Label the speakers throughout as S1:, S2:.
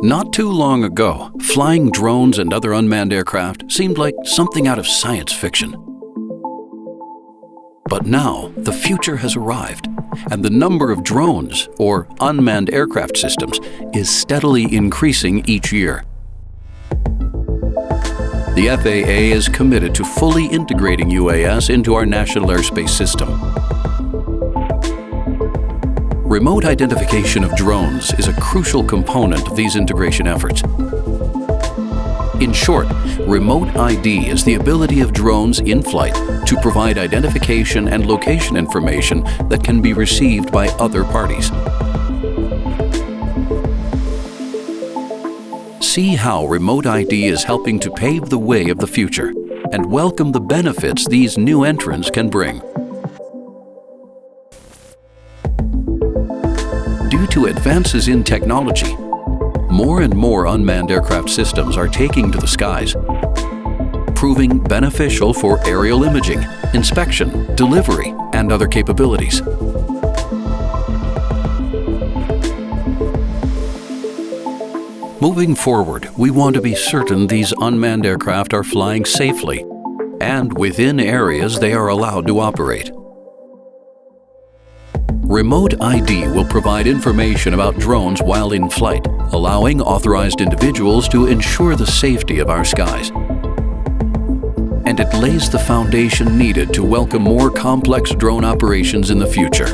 S1: Not too long ago, flying drones and other unmanned aircraft seemed like something out of science fiction. But now, the future has arrived, and the number of drones, or unmanned aircraft systems, is steadily increasing each year. The FAA is committed to fully integrating UAS into our national airspace system. Remote identification of drones is a crucial component of these integration efforts. In short, remote ID is the ability of drones in flight to provide identification and location information that can be received by other parties. See how remote ID is helping to pave the way of the future and welcome the benefits these new entrants can bring. Due to advances in technology, more and more unmanned aircraft systems are taking to the skies, proving beneficial for aerial imaging, inspection, delivery, and other capabilities. Moving forward, we want to be certain these unmanned aircraft are flying safely and within areas they are allowed to operate. Remote ID will provide information about drones while in flight, allowing authorized individuals to ensure the safety of our skies. And it lays the foundation needed to welcome more complex drone operations in the future.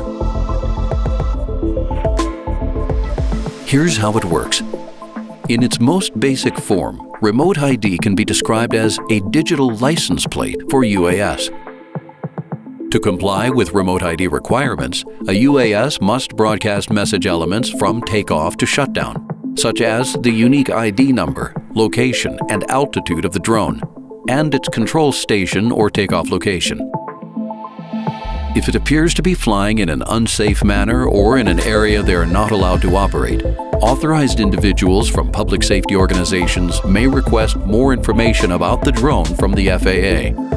S1: Here's how it works. In its most basic form, remote ID can be described as a digital license plate for UAS. To comply with remote ID requirements, a UAS must broadcast message elements from takeoff to shutdown, such as the unique ID number, location, and altitude of the drone, and its control station or takeoff location. If it appears to be flying in an unsafe manner or in an area they are not allowed to operate, authorized individuals from public safety organizations may request more information about the drone from the FAA.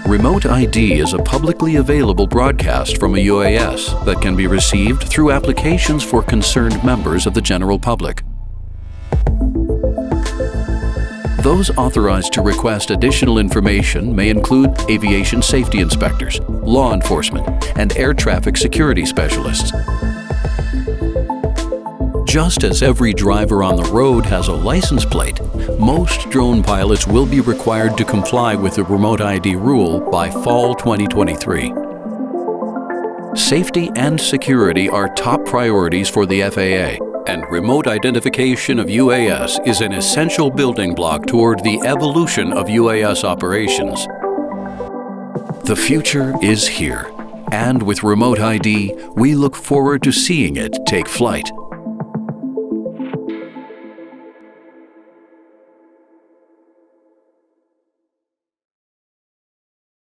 S1: Remote ID is a publicly available broadcast from a UAS that can be received through applications for concerned members of the general public. Those authorized to request additional information may include aviation safety inspectors, law enforcement, and air traffic security specialists. Just as every driver on the road has a license plate, most drone pilots will be required to comply with the remote ID rule by fall 2023. Safety and security are top priorities for the FAA, and remote identification of UAS is an essential building block toward the evolution of UAS operations. The future is here, and with remote ID, we look forward to seeing it take flight.